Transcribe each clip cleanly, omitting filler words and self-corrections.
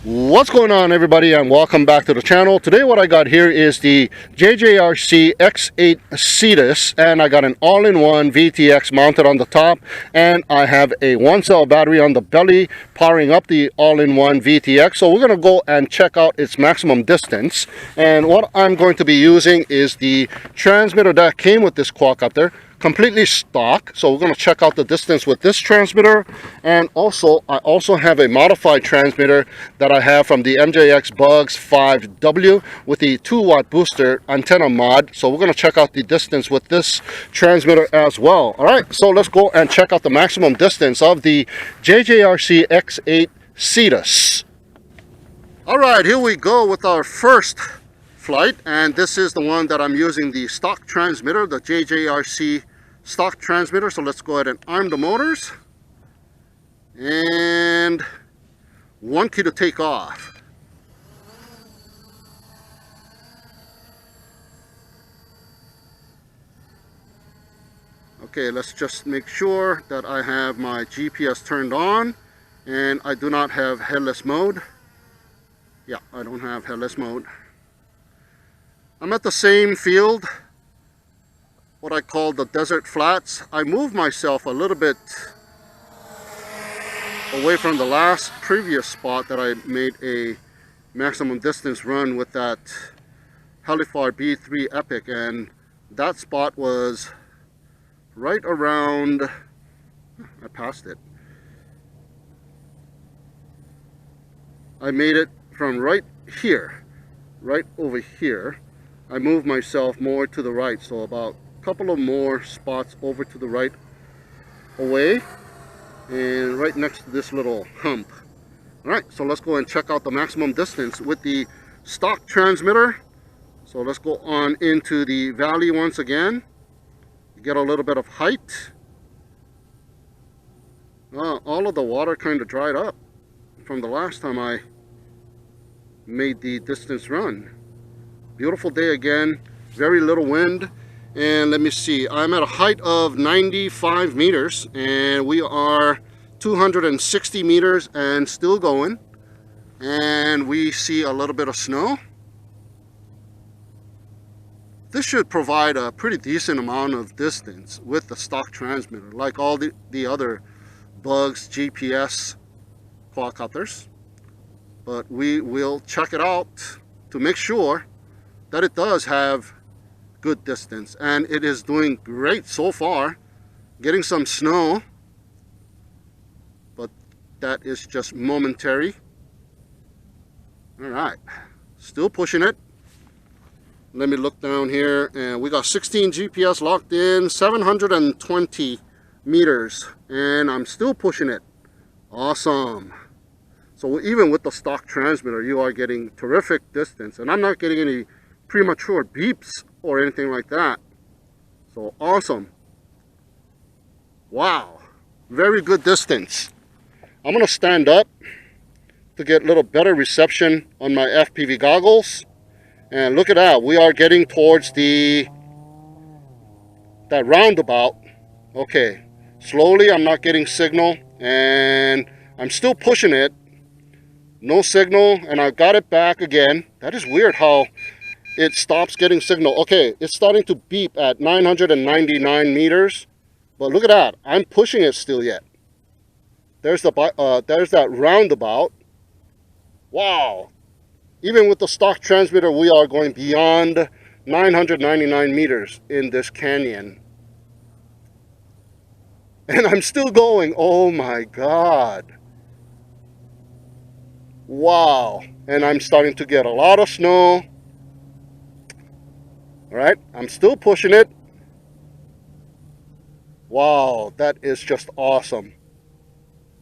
What's going on, everybody, and welcome back to the channel. Today what I got here is the JJRC X8 Cetus, and I got an all-in-one VTX mounted on the top, and I have a 1-cell battery on the belly powering up the all-in-one VTX. So we're going to go and check out its maximum distance, and what I'm going to be using is the transmitter that came with this quadcopter, completely stock. So we're going to check out the distance with this transmitter, and I also have a modified transmitter that I have from the MJX Bugs 5W with the 2-watt booster antenna mod. So we're going to check out the distance with this transmitter as well. All right, so let's go and check out the maximum distance of the JJRC X8 Cetus. All right, here we go with our first flight, and this is the one that I'm using, the stock transmitter, the JJRC stock transmitter. So let's go ahead and arm the motors, and 1 key to take off. Okay, let's just make sure that I have my GPS turned on and I do not have headless mode. Yeah, I don't have headless mode. I'm at the same field, what I call the desert flats. I moved myself a little bit away from the previous spot that I made a maximum distance run with that Halifar B3 Epic, and that spot was right around, I passed it. I made it from right here, right over here. I moved myself more to the right, so about a couple of more spots over to the right away, and right next to this little hump. All right, so let's go and check out the maximum distance with the stock transmitter. So let's go on into the valley once again, get a little bit of height. All of the water kind of dried up from the last time I made the distance run. Beautiful day again, very little wind, and let me see, I'm at a height of 95 meters and we are 260 meters and still going, and we see a little bit of snow. This should provide a pretty decent amount of distance with the stock transmitter, like all the other Bugs GPS quadcopters, but we will check it out to make sure that it does have good distance, and it is doing great so far. Getting some snow, but that is just momentary. All right, still pushing it. Let me look down here, and we got 16 GPS locked in, 720 meters, and I'm still pushing it. Awesome. So even with the stock transmitter, you are getting terrific distance, and I'm not getting any premature beeps or anything like that. So awesome. Wow, very good distance. I'm gonna stand up to get a little better reception on my FPV goggles, and look at that, we are getting towards that roundabout. Okay, slowly, I'm not getting signal, and I'm still pushing it. No signal, and I got it back again. That is weird how it stops getting signal. Okay, it's starting to beep at 999 meters, but look at that, I'm pushing it still yet. There's that roundabout. Wow, even with the stock transmitter, we are going beyond 999 meters in this canyon, and I'm still going. Oh my god, wow. And I'm starting to get a lot of snow. All right, I'm still pushing it. Wow, that is just awesome.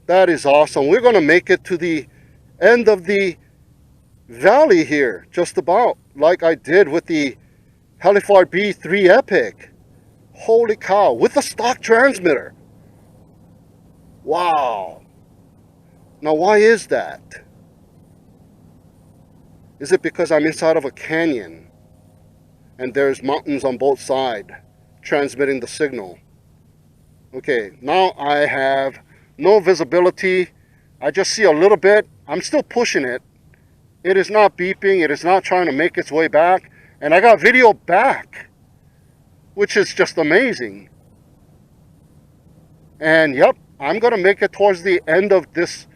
That is awesome. We're going to make it to the end of the valley here, just about, like I did with the Halifar B3 Epic. Holy cow, with the stock transmitter. Wow. Now, why is that? Is it because I'm inside of a canyon and there's mountains on both sides transmitting the signal? Okay, now I have no visibility. I just see a little bit. I'm still pushing it. It is not beeping. It is not trying to make its way back. And I got video back, which is just amazing. And yep, I'm going to make it towards the end of this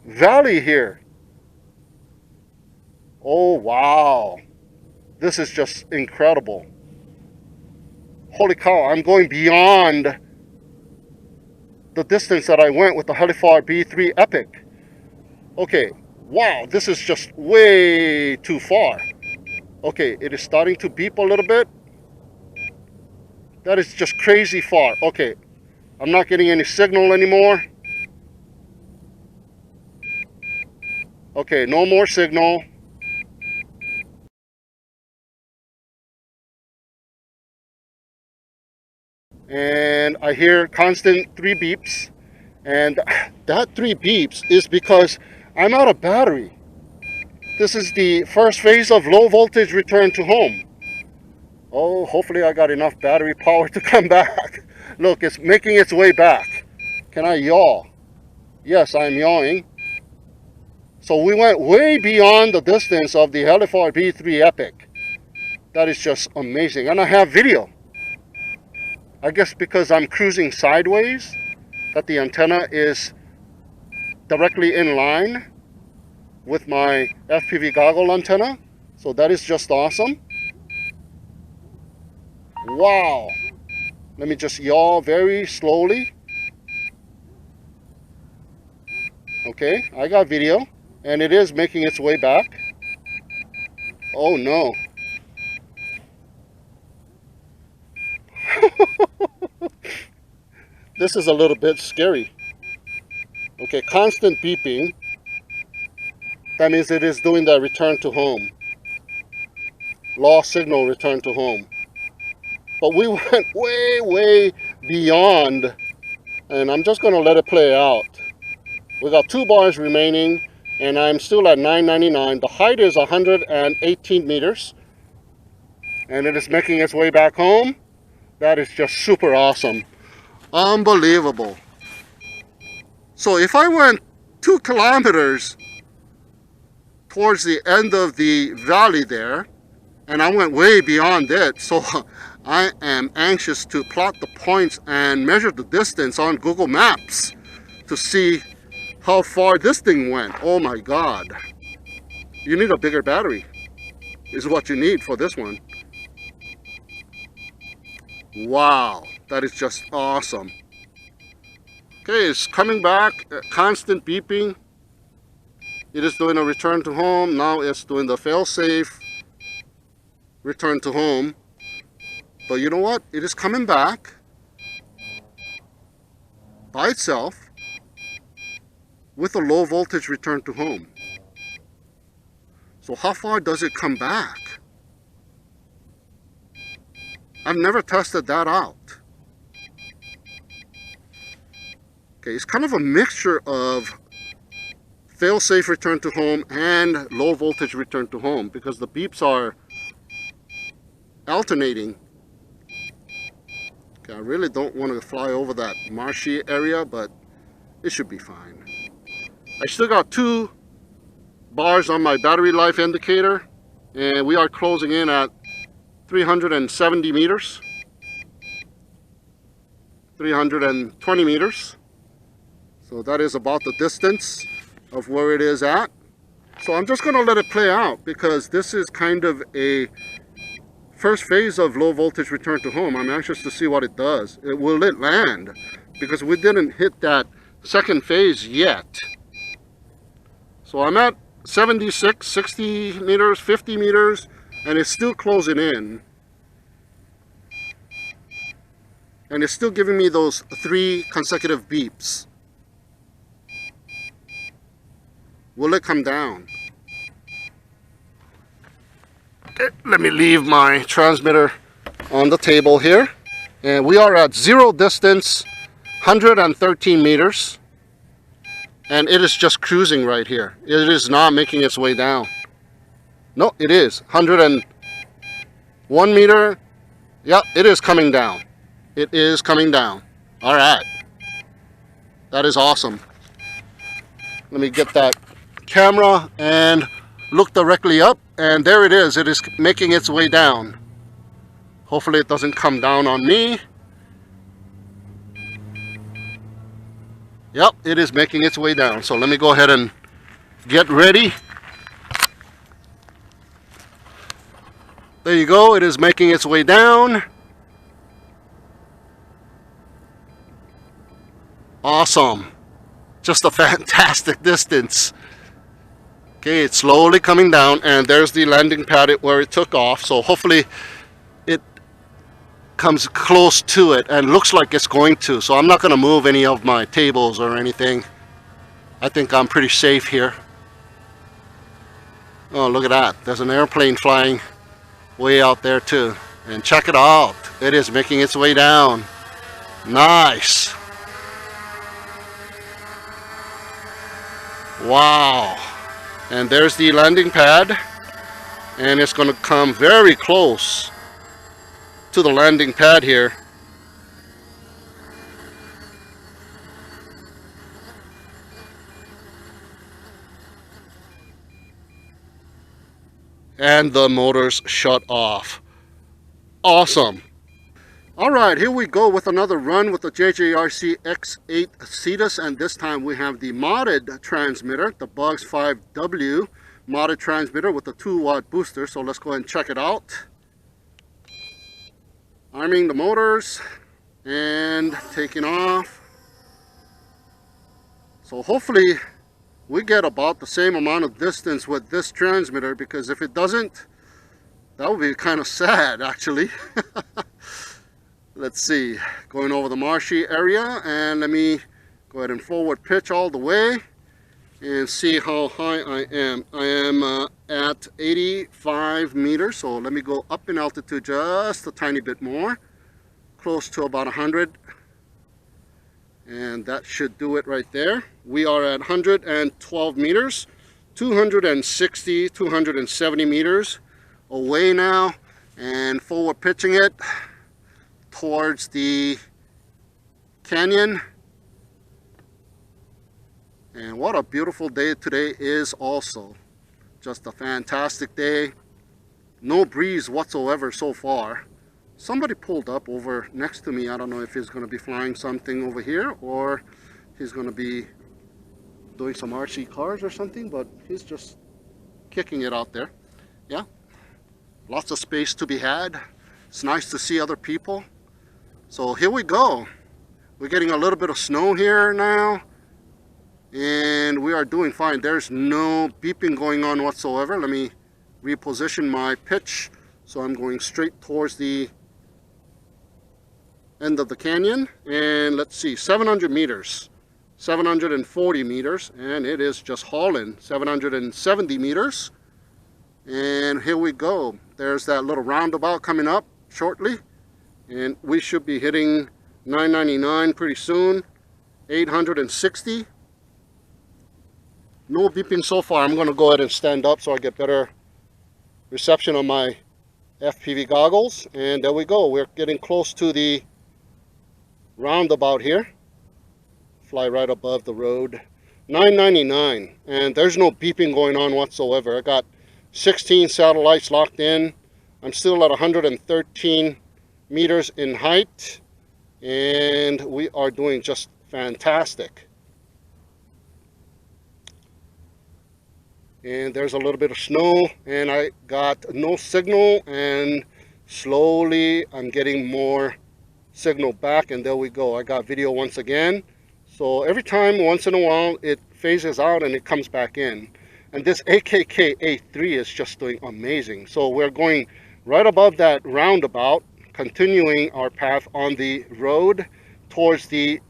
valley here. Oh, wow. This is just incredible. Holy cow, I'm going beyond the distance that I went with the Helifar B3 Epic. Okay, wow, this is just way too far. Okay, it is starting to beep a little bit. That is just crazy far. Okay, I'm not getting any signal anymore. Okay, no more signal. And I hear constant 3 beeps. And that 3 beeps is because I'm out of battery. This is the first phase of low voltage return to home. Oh, hopefully I got enough battery power to come back. Look, it's making its way back. Can I yaw? Yes, I'm yawing. So we went way beyond the distance of the Helifar B3 Epic. That is just amazing. And I have video. I guess because I'm cruising sideways, that the antenna is directly in line with my FPV goggle antenna. So that is just awesome. Wow. Let me just yaw very slowly. Okay, I got video, and it is making its way back. Oh no. This is a little bit scary. Okay, constant beeping. That means it is doing the return to home. Lost signal return to home. But we went way beyond, and I'm just going to let it play out. We got 2 bars remaining, and I'm still at 999. The height is 118 meters, and it is making its way back home. That is just super awesome. Unbelievable. So if I went 2 kilometers towards the end of the valley there, and I went way beyond it, so I am anxious to plot the points and measure the distance on Google Maps to see how far this thing went. Oh my God. You need a bigger battery, is what you need for this one. Wow, that is just awesome. Okay, it's coming back, constant beeping. It is doing a return to home. Now it's doing the fail-safe return to home. But you know what? It is coming back by itself with a low voltage return to home. So how far does it come back? I've never tested that out. Okay, it's kind of a mixture of fail-safe return to home and low voltage return to home, because the beeps are alternating. Okay, I really don't want to fly over that marshy area, but it should be fine. I still got 2 bars on my battery life indicator, and we are closing in at 370 meters, 320 meters. So that is about the distance of where it is at. So I'm just going to let it play out, because this is kind of a first phase of low voltage return to home. I'm anxious to see what it does. Will it land? Because we didn't hit that second phase yet. So I'm at 76, 60 meters, 50 meters, and it's still closing in. And it's still giving me those 3 consecutive beeps. Will it come down? Okay, let me leave my transmitter on the table here. And we are at 0 distance, 113 meters. And it is just cruising right here. It is not making its way down. No, it is. 101 meter. Yep, it is coming down. It is coming down. Alright. That is awesome. Let me get that camera and look directly up, and there it is. It is making its way down. Hopefully it doesn't come down on me. Yep, it is making its way down. So let me go ahead and get ready. There you go, it is making its way down. Awesome. Just a fantastic distance. Okay, it's slowly coming down, and there's the landing pad where it took off. So hopefully it comes close to it, and looks like it's going to. So I'm not going to move any of my tables or anything. I think I'm pretty safe here. Oh, look at that. There's an airplane flying way out there too. And check it out. It is making its way down. Nice. Wow. And there's the landing pad. And it's going to come very close to the landing pad here. And the motors shut off. Awesome. All right, here we go with another run with the JJRC X8 Cetus, and this time we have the modded transmitter, the Bugs 5W modded transmitter with a 2-watt booster. So let's go ahead and check it out. Arming the motors and taking off. So hopefully we get about the same amount of distance with this transmitter, because if it doesn't, that would be kind of sad actually. Let's see, going over the marshy area, and let me go ahead and forward pitch all the way and see how high I am. I am at 85 meters, so let me go up in altitude just a tiny bit more, close to about 100. And that should do it right there. We are at 112 meters, 260, 270 meters away now, and forward pitching it towards the canyon. And what a beautiful day today is also. Just a fantastic day. No breeze whatsoever so far. Somebody pulled up over next to me. I don't know if he's going to be flying something over here, or he's going to be doing some RC cars or something, but he's just kicking it out there. Yeah, lots of space to be had. It's nice to see other people. So here we go. We're getting a little bit of snow here now, and we are doing fine. There's no beeping going on whatsoever. Let me reposition my pitch. So I'm going straight towards the end of the canyon, and let's see, 700 meters, 740 meters, and it is just hauling. 770 meters, and here we go. There's that little roundabout coming up shortly, and we should be hitting 999 pretty soon. 860. No beeping so far. I'm going to go ahead and stand up so I get better reception on my FPV goggles, and there we go. We're getting close to the roundabout here. Fly right above the road. 999, and there's no beeping going on whatsoever. I got 16 satellites locked in. I'm still at 113 meters in height, and we are doing just fantastic. And there's a little bit of snow, and I got no signal, and slowly I'm getting more signal back, and there we go. I got video once again. So every time, once in a while, it phases out and it comes back in. And this AKK A3 is just doing amazing. So we're going right above that roundabout, continuing our path on the road towards the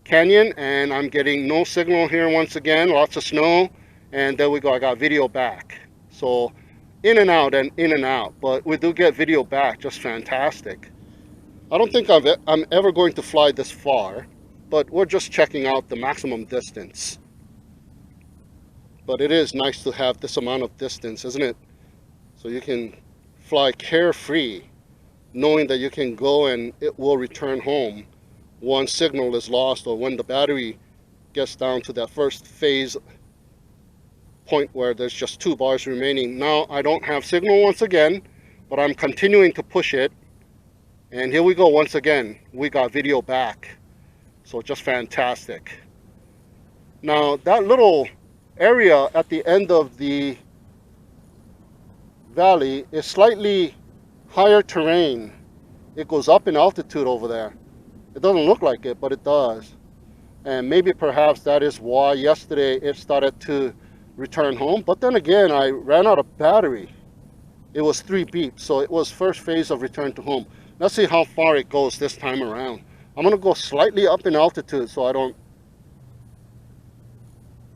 canyon, and I'm getting no signal here once again. Lots of snow, and there we go. I got video back. So in and out and in and out, but we do get video back. Just fantastic. I don't think I'm ever going to fly this far, but we're just checking out the maximum distance. But it is nice to have this amount of distance, isn't it? So you can fly carefree, knowing that you can go and it will return home once signal is lost, or when the battery gets down to that first phase point where there's just 2 bars remaining. Now I don't have signal once again, but I'm continuing to push it. And here we go once again. We got video back. So just fantastic. Now that little area at the end of the valley is slightly higher terrain. It goes up in altitude over there. It doesn't look like it, but it does. And maybe perhaps that is why yesterday it started to return home. But then again, I ran out of battery. It was 3 beeps, so it was first phase of return to home. Let's see how far it goes this time around. I'm gonna go slightly up in altitude so I don't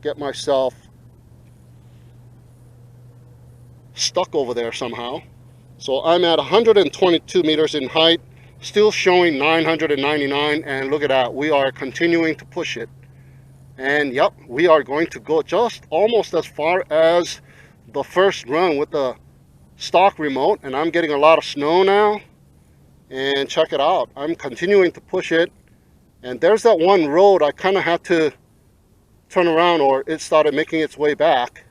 get myself stuck over there somehow. So I'm at 122 meters in height, still showing 999, and look at that, we are continuing to push it. And yep, we are going to go just almost as far as the first run with the stock remote, and I'm getting a lot of snow now. And check it out, I'm continuing to push it. And there's that one road I kind of had to turn around, or it started making its way back.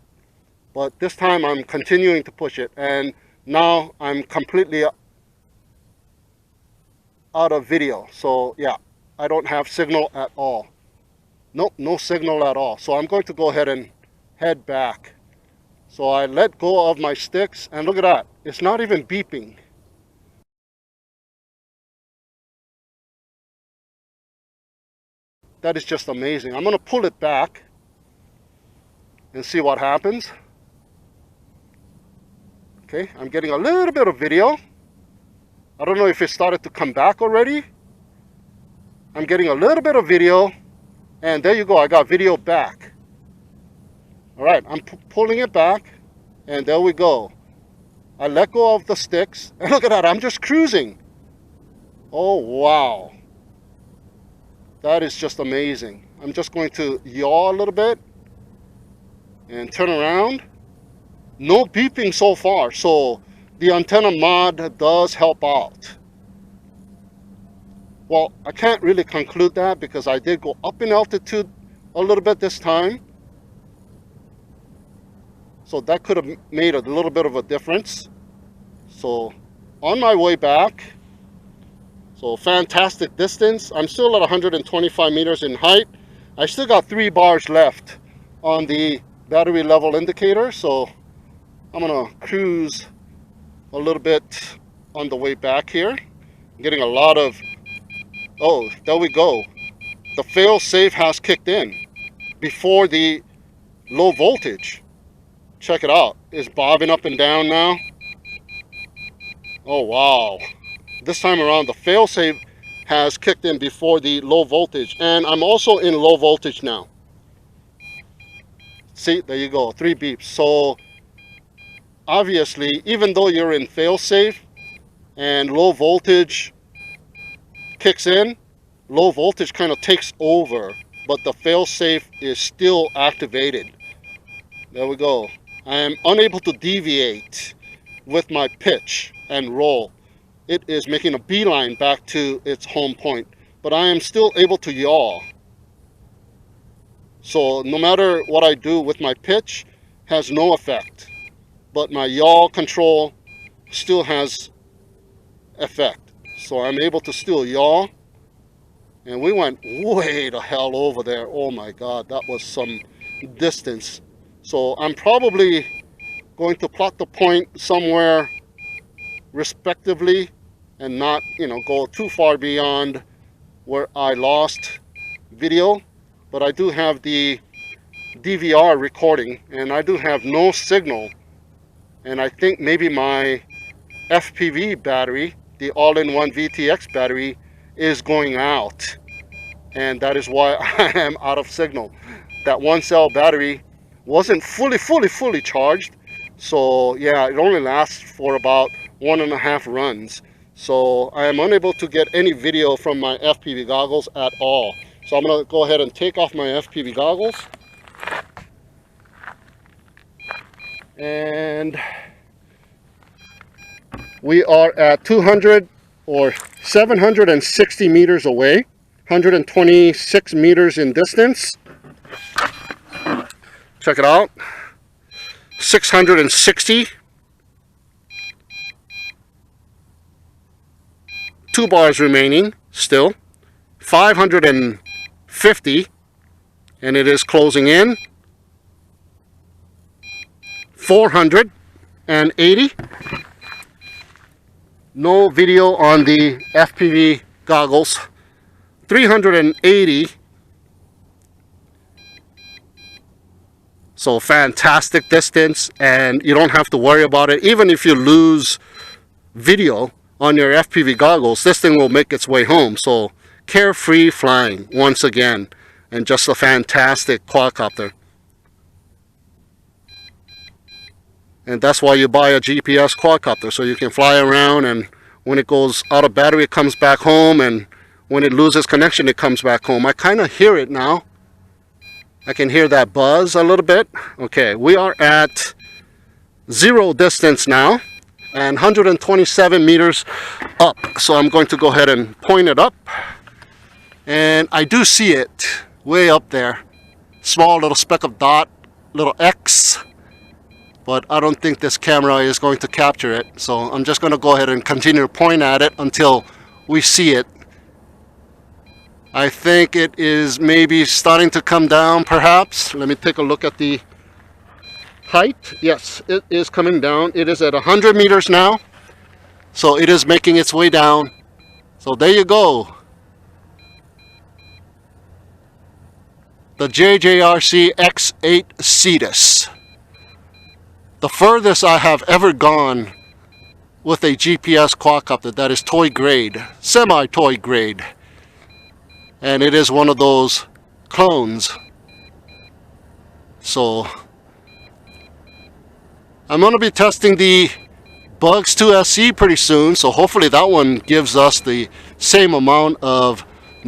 But this time I'm continuing to push it, and now I'm completely out of video. So yeah, I don't have signal at all. Nope, no signal at all. So I'm going to go ahead and head back. So I let go of my sticks, and look at that, it's not even beeping. That is just amazing. I'm going to pull it back and see what happens. Okay, I'm getting a little bit of video. I don't know if it started to come back already. I'm getting a little bit of video, and there you go, I got video back. All right, I'm pulling it back, and there we go. I let go of the sticks, and look at that, I'm just cruising. Oh, wow. That is just amazing. I'm just going to yaw a little bit and turn around. No beeping so far, so the antenna mod does help out. Well, I can't really conclude that because I did go up in altitude a little bit this time. So that could have made a little bit of a difference. So on my way back, so fantastic distance. I'm still at 125 meters in height. I still got 3 bars left on the battery level indicator. So I'm gonna cruise a little bit on the way back here. I'm getting a lot of, oh, there we go. The fail safe has kicked in before the low voltage. Check it out. It's bobbing up and down now. Oh, wow. This time around, the failsafe has kicked in before the low voltage, and I'm also in low voltage now. See, there you go, 3 beeps. So obviously, even though you're in failsafe and low voltage kicks in, low voltage kind of takes over, but the failsafe is still activated. There we go. I am unable to deviate with my pitch and roll. It is making a beeline back to its home point, but I am still able to yaw. So no matter what I do with my pitch, has no effect, but my yaw control still has effect. So I'm able to still yaw, and we went way the hell over there. Oh my God, that was some distance. So I'm probably going to plot the point somewhere respectively and not, go too far beyond where I lost video. But I do have the DVR recording, and I do have no signal. And I think maybe my FPV battery, the all-in-one VTX battery, is going out. And that is why I am out of signal. That 1-cell battery wasn't fully charged. So yeah, it only lasts for about 1.5 runs. So I am unable to get any video from my FPV goggles at all. So I'm going to go ahead and take off my FPV goggles. And we are at 200 or 760 meters away, 126 meters in distance. Check it out. 660. 2 bars remaining still. 550, and it is closing in. 480. No video on the FPV goggles. 380. So fantastic distance, and you don't have to worry about it. Even if you lose video on your FPV goggles, this thing will make its way home. So carefree flying once again, and just a fantastic quadcopter. And that's why you buy a GPS quadcopter, so you can fly around, and when it goes out of battery it comes back home, and when it loses connection it comes back home. I kind of hear it now. I can hear that buzz a little bit. Okay, we are at 0 distance now and 127 meters up. So I'm going to go ahead and point it up, and I do see it way up there. Small little speck of dot, little X. But I don't think this camera is going to capture it. So I'm just going to go ahead and continue to point at it until we see it. I think it is maybe starting to come down, perhaps. Let me take a look at the height. Yes, it is coming down. It is at 100 meters now. So it is making its way down. So there you go. The JJRC X8 Cetus. The furthest I have ever gone with a GPS quadcopter that is toy grade, semi-toy grade. And it is one of those clones. So I'm going to be testing the Bugs 2 SE pretty soon. So hopefully that one gives us the same amount of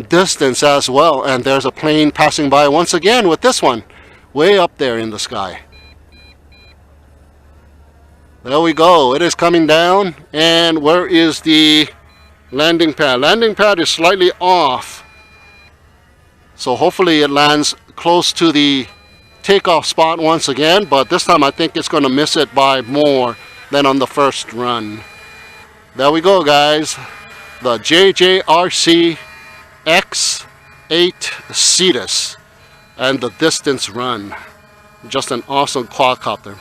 distance as well. And there's a plane passing by once again with this one way up there in the sky. There we go. It is coming down. And where is the landing pad? Landing pad is slightly off. So hopefully it lands close to the takeoff spot once again. But this time I think it's going to miss it by more than on the first run. There we go, guys. The JJRC X8 Cetus and the distance run. Just an awesome quadcopter.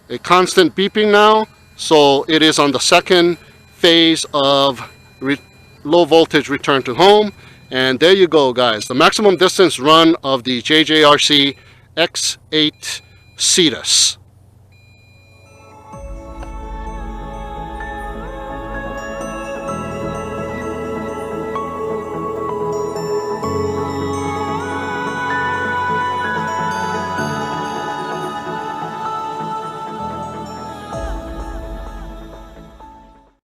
A constant beeping now, so it is on the second phase of low voltage return to home. And there you go, guys, the maximum distance run of the JJRC X8 Cetus.